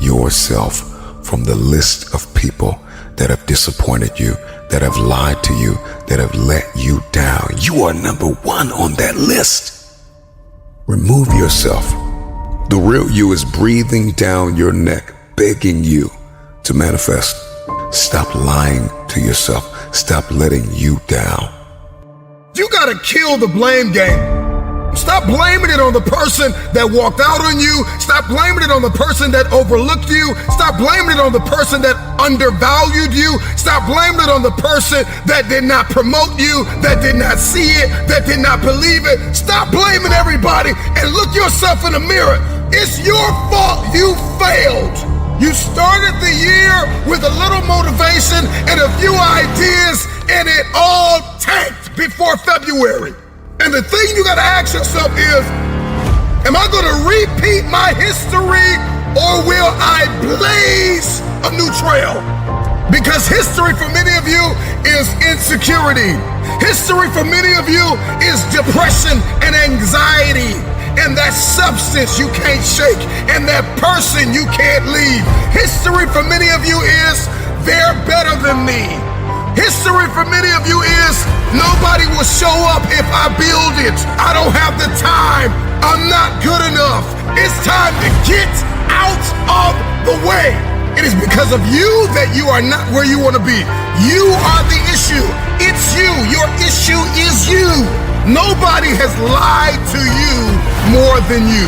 yourself from the list of people that have disappointed you, that have lied to you, that have let you down. You are number one on that list. Remove yourself. The real you is breathing down your neck, begging you to manifest. Stop lying to yourself. Stop letting you down. You gotta kill the blame game. Stop blaming it on the person that walked out on you. Stop blaming it on the person that overlooked you. Stop blaming it on the person that undervalued you. Stop blaming it on the person that did not promote you, that did not see it, that did not believe it. Stop blaming everybody and look yourself in the mirror. It's your fault you failed. You started the year with a little motivation and a few ideas, and it all tanked before February. And the thing you gotta ask yourself is, am I gonna repeat my history, or will I blaze a new trail? Because history for many of you is insecurity. History for many of you is depression and anxiety, and that substance you can't shake, and that person you can't leave. History for many of you is, they're better than me. History for many of you is, nobody will show up if I build it. I don't have the time. I'm not good enough. It's time to get out of the way. It is because of you that you are not where you want to be. You are the issue. It's you. Your issue is you. Nobody has lied to you more than you.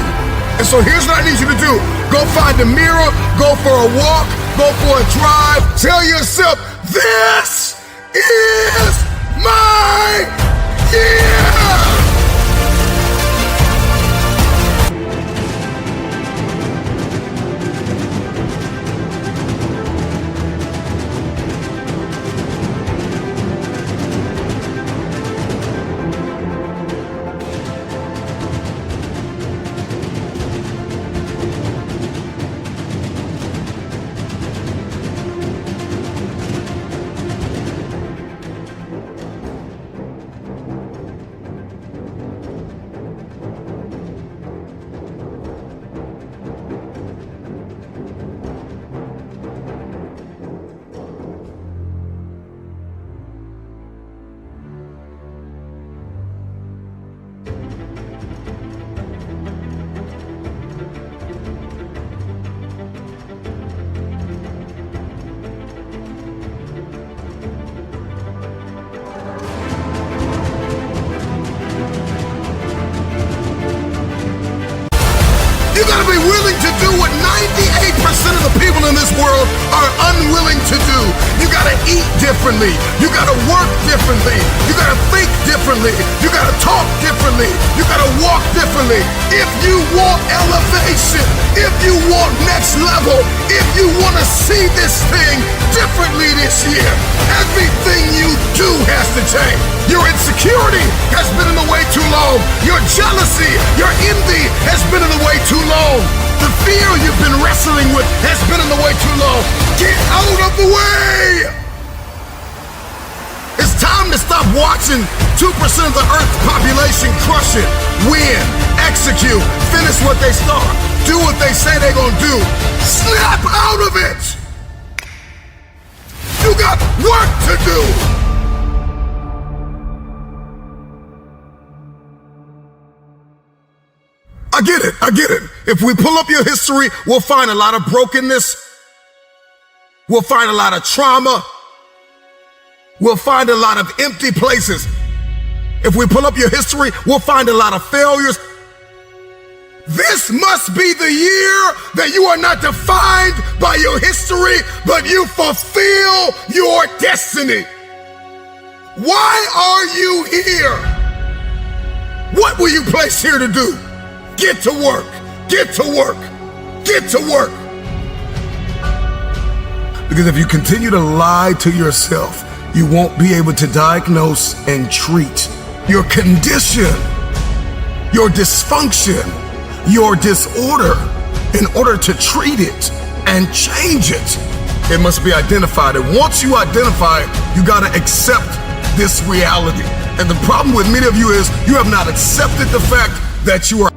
And so here's what I need you to do. Go find a mirror, go for a walk, go for a drive. Tell yourself, this is my year! You gotta be willing to do what 98% of the people in this world are unwilling to do. You gotta eat differently. You gotta work differently. You gotta think differently. You gotta talk differently. You gotta walk differently. If you want elevation, if you want next level, if you wanna see this thing differently this year, everything you do has to change. Your insecurity has been in the way too long. Your jealousy, your envy has been in the way too long. The fear you've been wrestling with has been in the way too long. Get out of the way! It's time to stop watching 2% of the Earth's population crush it, win, execute, finish what they start, do what they say they're gonna do. Snap out of it! You got work to do! I get it. If we pull up your history, we'll find a lot of brokenness. We'll find a lot of trauma. We'll find a lot of empty places. If we pull up your history, we'll find a lot of failures. This must be the year that you are not defined by your history, but you fulfill your destiny. Why are you here? What were you placed here to do? Get to work, get to work, get to work. Because if you continue to lie to yourself, you won't be able to diagnose and treat your condition, your dysfunction, your disorder in order to treat it and change it. It must be identified. And once you identify it, you gotta accept this reality. And the problem with many of you is you have not accepted the fact that you are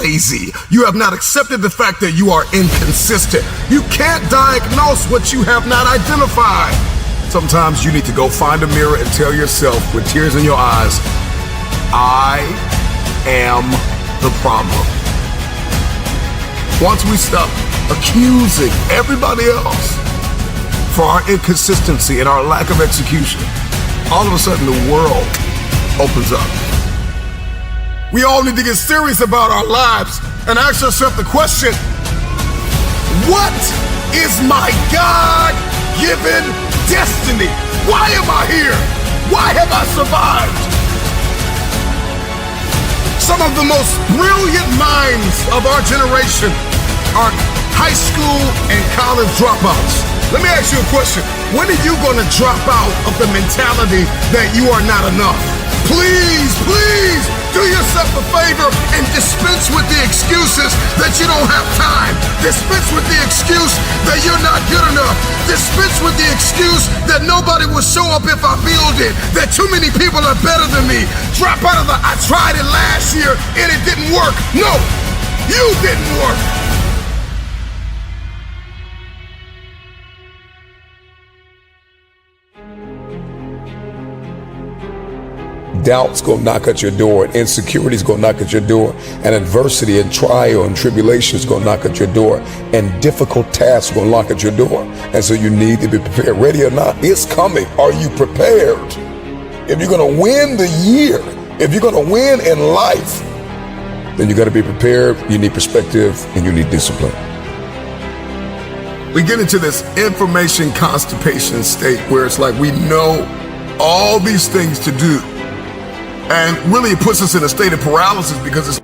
lazy. You have not accepted the fact that you are inconsistent. You can't diagnose what you have not identified. Sometimes you need to go find a mirror and tell yourself with tears in your eyes, I am the problem. Once we stop accusing everybody else for our inconsistency and our lack of execution, all of a sudden the world opens up. We all need to get serious about our lives and ask ourselves the question, what is my God-given destiny? Why am I here? Why have I survived? Some of the most brilliant minds of our generation are high school and college dropouts. Let me ask you a question. When are you going to drop out of the mentality that you are not enough? Please, please do yourself a favor and dispense with the excuses that you don't have time. Dispense with the excuse that you're not good enough. Dispense with the excuse that nobody will show up if I build it, that too many people are better than me. Drop out of the I tried it last year and it didn't work. No, you didn't work. Doubt's gonna knock at your door, and insecurity's gonna knock at your door, and adversity and trial and tribulation's gonna knock at your door, and difficult tasks gonna knock at your door. And so you need to be prepared. Ready or not, it's coming. Are you prepared? If you're gonna win the year, if you're gonna win in life, then you gotta be prepared. You need perspective and you need discipline. We get into this information constipation state where it's like we know all these things to do. And really it puts us in a state of paralysis because it's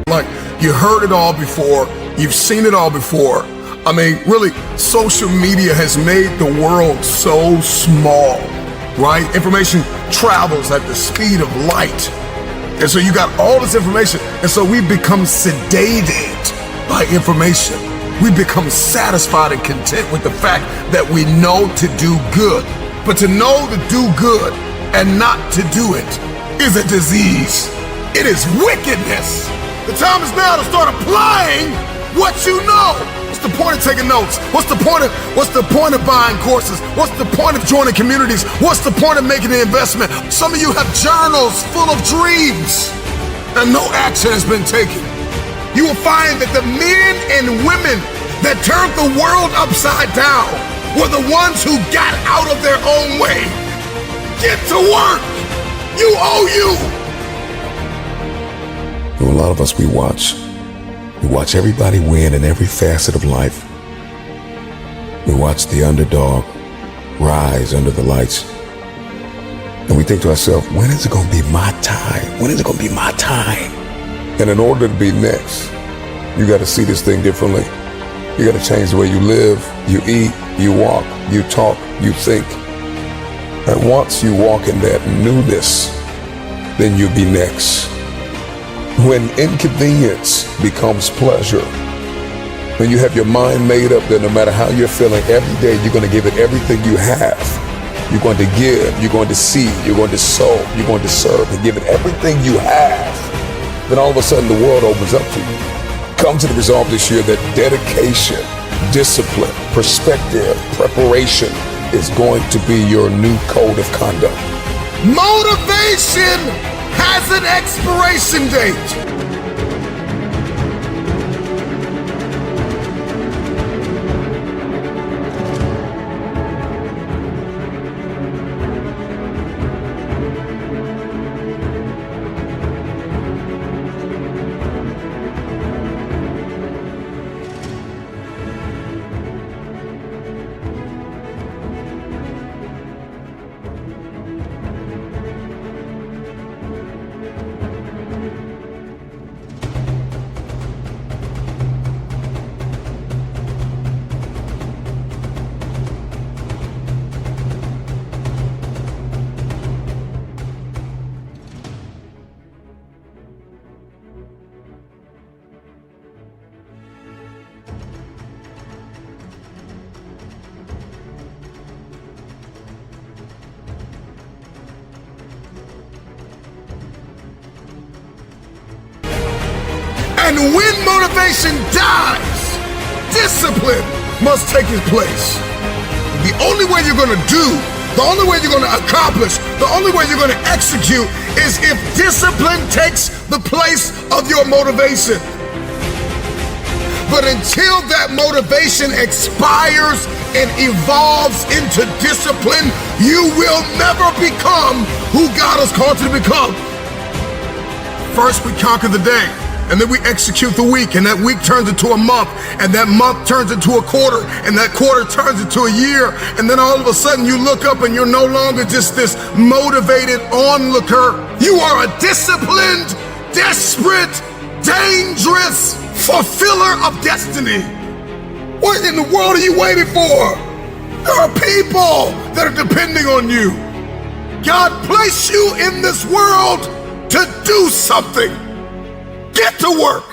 like you heard it all before, you've seen it all before. I mean, really, social media has made the world so small, right? Information travels at the speed of light. And so you got all this information, and so we become sedated by information. We become satisfied and content with the fact that we know to do good. But to know to do good and not to do it is a disease. It is wickedness. The time is now to start applying what you know. What's the point of taking notes? What's the point of buying courses? What's the point of joining communities? What's the point of making an investment? Some of you have journals full of dreams and no action has been taken. You will find that the men and women that turned the world upside down were the ones who got out of their own way. Get to work. You owe you. A lot of us, we watch everybody win in every facet of life. We watch the underdog rise under the lights. And we think to ourselves, when is it going to be my time? When is it going to be my time? And in order to be next, you got to see this thing differently. You got to change the way you live, you eat, you walk, you talk, you think. And once you walk in that newness, then you'll be next. When inconvenience becomes pleasure, when you have your mind made up that no matter how you're feeling, every day you're going to give it everything you have. You're going to give, you're going to see, you're going to sow, you're going to serve, and give it everything you have. Then all of a sudden the world opens up to you. Come to the resolve this year that dedication, discipline, perspective, preparation is going to be your new code of conduct. Motivation has an expiration date. And when motivation dies, discipline must take its place. The only way you're going to do, the only way you're going to accomplish, the only way you're going to execute is if discipline takes the place of your motivation. But until that motivation expires and evolves into discipline, you will never become who God has called you to become. First, we conquer the day, and then we execute the week, and that week turns into a month, and that month turns into a quarter, and that quarter turns into a year, and then all of a sudden you look up and you're no longer just this motivated onlooker. You are a disciplined, desperate, dangerous fulfiller of destiny. What in the world are you waiting for? There are people that are depending on you. God placed you in this world to do something. Get to work.